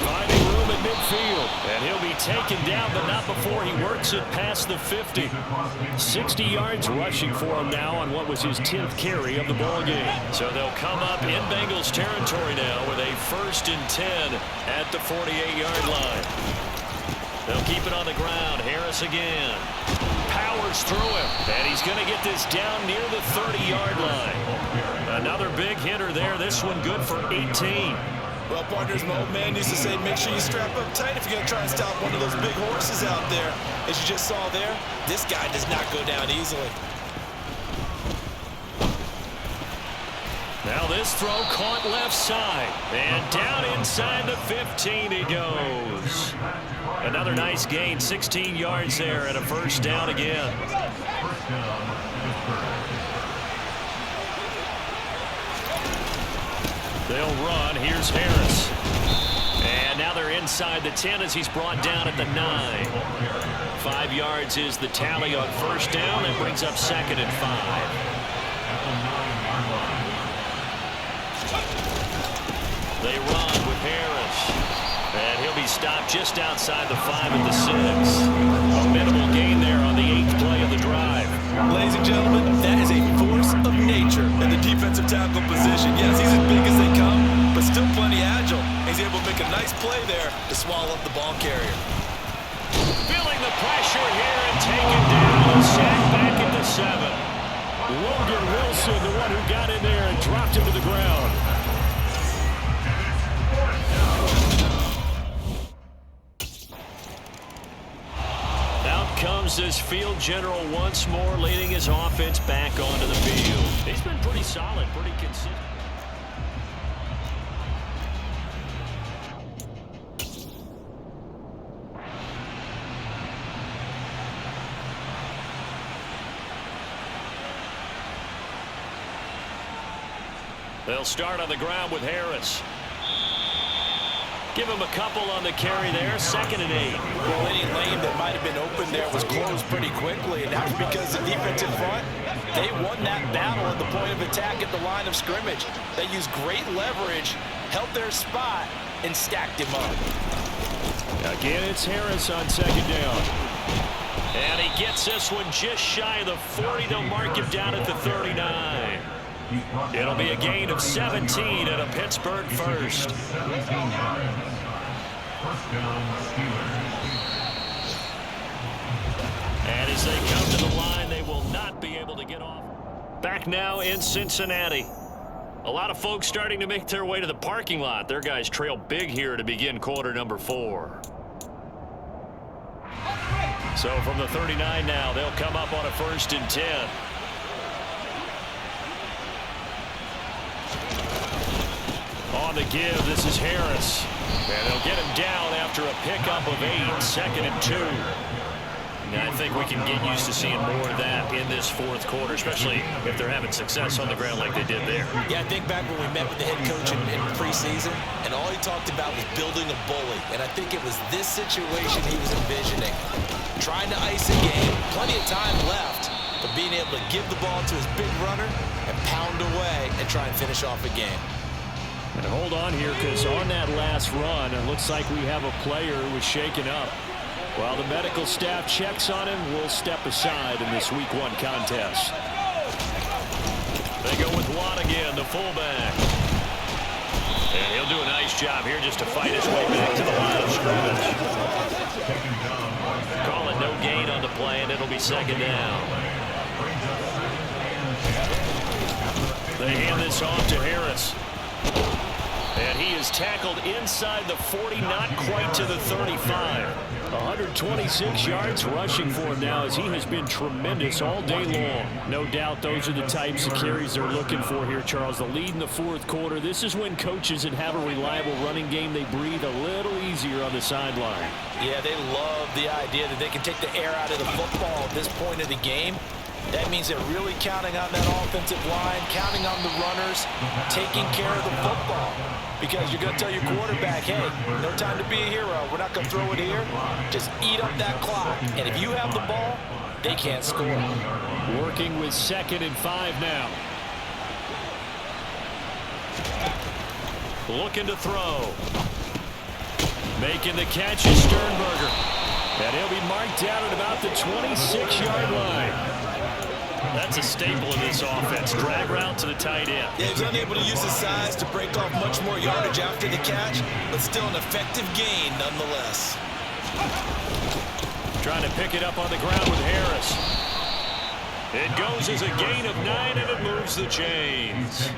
finding room at midfield. And he'll be taken down, but not before he works it past the 50. 60 yards rushing for him now on what was his 10th carry of the ball game. So they'll come up in Bengals territory now with a 1st and 10 at the 48-yard line. They'll keep it on the ground. Harris again. Powers through him. And he's going to get this down near the 30-yard line. Another big hitter there. This one good for 18. Well, partners, my old man used to say, make sure you strap up tight if you're going to try and stop one of those big horses out there. As you just saw there, this guy does not go down easily. Now this throw caught left side. And down inside the 15 he goes. Another nice gain, 16 yards there and a 1st down again. They'll run. Here's Harris. And now they're inside the 10 as he's brought down at the 9. 5 yards is the tally on 1st down. That brings up 2nd and 5. They run with Harris. And he'll be stopped just outside the 5 at the 6. A minimal gain there on the 8th play of the drive. Ladies and gentlemen, that is a force of nature in the defensive tackle position. Yes, he's as big as they come, but still plenty agile. He's able to make a nice play there to swallow up the ball carrier. Feeling the pressure here and taken down. Sacked back at the 7. Logan Wilson, the one who got in there and dropped him to the ground. Comes this field general once more, leading his offense back onto the field. He's been pretty solid, pretty consistent. They'll start on the ground with Harris. Give him a couple on the carry there. 2nd and 8. Well, any lane that might have been open there was closed pretty quickly, and that was because the defensive front, they won that battle at the point of attack at the line of scrimmage. They used great leverage, held their spot, and stacked him up. Again, it's Harris on 2nd down. And he gets this one just shy of the 40. They'll mark him down at the 39. It'll be a gain of 17 and a Pittsburgh 1st. And as they come to the line, they will not be able to get off. Back now in Cincinnati. A lot of folks starting to make their way to the parking lot. Their guys trail big here to begin quarter number 4. So from the 39 now, they'll come up on a 1st and 10. On the give, this is Harris. And they'll get him down after a pickup of 8, 2nd and 2. And I think we can get used to seeing more of that in this 4th quarter, especially if they're having success on the ground like they did there. Yeah, I think back when we met with the head coach in preseason, and all he talked about was building a bully. And I think it was this situation he was envisioning. Trying to ice a game, plenty of time left, but being able to give the ball to his big runner and pound away and try and finish off a game. And hold on here, because on that last run, it looks like we have a player who was shaken up. While the medical staff checks on him, we'll step aside in this Week 1 contest. They go with Watt again, the fullback. And he'll do a nice job here just to fight his way back to the line of scrimmage. Call it no gain on the play, and it'll be 2nd down. They hand this off to Harris. And he is tackled inside the 40, not quite to the 35. 126 yards rushing for him now, as he has been tremendous all day long. No doubt those are the types of carries they're looking for here, Charles. The lead in the fourth quarter. This is when coaches that have a reliable running game, they breathe a little easier on the sideline. Yeah, they love the idea that they can take the air out of the football at this point of the game. That means they're really counting on that offensive line, counting on the runners, taking care of the football. Because you're going to tell your quarterback, hey, no time to be a hero. We're not going to throw it here. Just eat up that clock. And if you have the ball, they can't score. Working with 2nd and 5 now. Looking to throw. Making the catch is Sternberger. And he'll be marked down at about the 26-yard line. That's a staple in this offense. Drag route to the tight end. Yeah, he was unable to use his size to break off much more yardage after the catch, but still an effective gain nonetheless. Trying to pick it up on the ground with Harris. It goes as a gain of 9, and it moves the chains.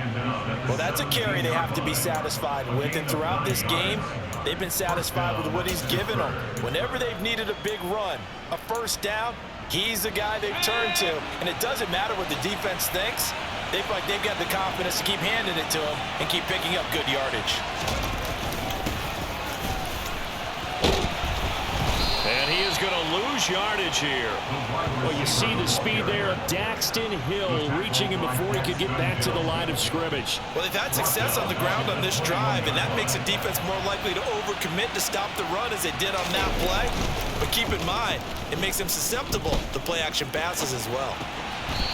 Well, that's a carry they have to be satisfied with, and throughout this game, they've been satisfied with what he's given them. Whenever they've needed a big run, a first down, he's the guy they've turned to. And it doesn't matter what the defense thinks. They feel like they've got the confidence to keep handing it to him and keep picking up good yardage. And he is going to lose yardage here. Well, you see the speed there of Daxton Hill reaching him before he could get back to the line of scrimmage. Well, they've had success on the ground on this drive, and that makes a defense more likely to overcommit to stop the run as they did on that play. But keep in mind, it makes them susceptible to play-action passes as well.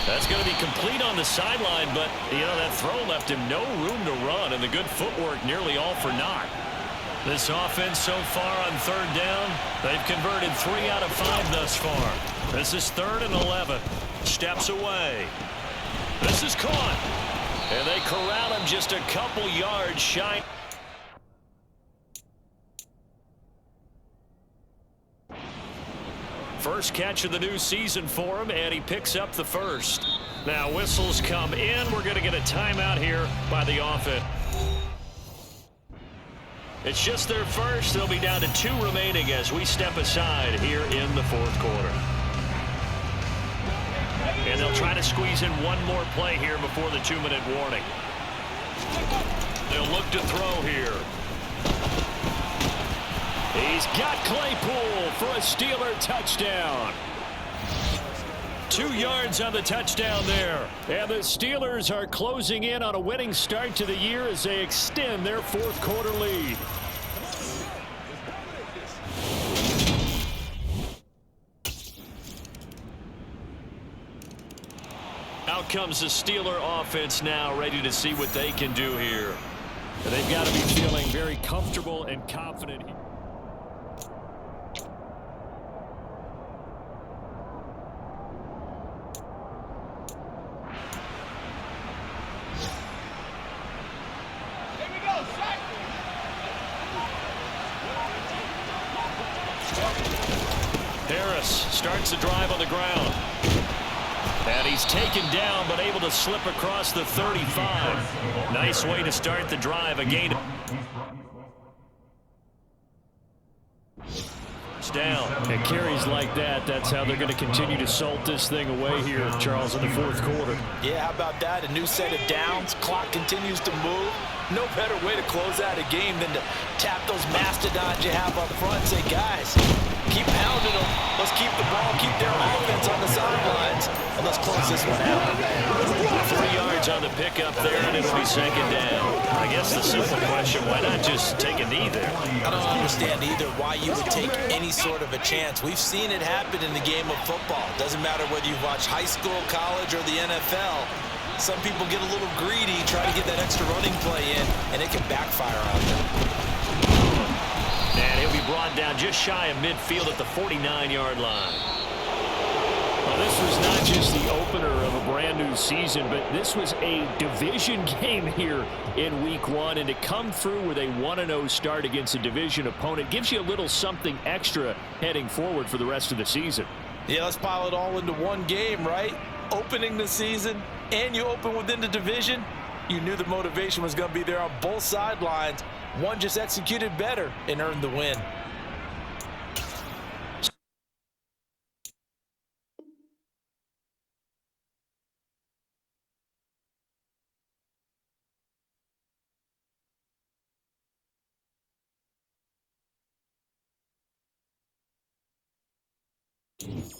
That's going to be complete on the sideline, but, you know, that throw left him no room to run, and the good footwork nearly all for naught. This offense so far on 3rd down, they've converted 3 out of 5 thus far. This is 3rd and 11. Steps away. This is caught. And they corral him just a couple yards shy. First catch of the new season for him, and he picks up the first. Now whistles come in. We're going to get a timeout here by the offense. It's just their first. They'll be down to 2 remaining as we step aside here in the fourth quarter. And they'll try to squeeze in one more play here before the 2-minute warning. They'll look to throw here. He's got Claypool for a Steeler touchdown. 2 yards on the touchdown there. And the Steelers are closing in on a winning start to the year as they extend their fourth quarter lead. Out comes the Steeler offense now, ready to see what they can do here. And they've got to be feeling very comfortable and confident here. Harris starts the drive on the ground. And he's taken down, but able to slip across the 35. Nice way to start the drive. A gain. First down. And carries like that, that's how they're going to continue to salt this thing away here, Charles, in the fourth quarter. Yeah, how about that? A new set of downs. Clock continues to move. No better way to close out a game than to tap those mastodons you have up front and say, guys, keep pounding them. Let's keep the ball, keep their offense on the sidelines, and let's close this one out. 3 yards on the pickup there, and it'll be 2nd down. I guess the simple question, why not just take a knee there? I don't understand either why you would take any sort of a chance. We've seen it happen in the game of football. Doesn't matter whether you've watched high school, college, or the NFL. Some people get a little greedy, try to get that extra running play in, and it can backfire on them. And he'll be brought down just shy of midfield at the 49-yard line. Well, this was not just the opener of a brand new season, but this was a division game here in week 1. And to come through with a 1-0 start against a division opponent gives you a little something extra heading forward for the rest of the season. Yeah, let's pile it all into one game, right? Opening the season, and you open within the division. You knew the motivation was going to be there on both sidelines. One just executed better and earned the win. Preseason.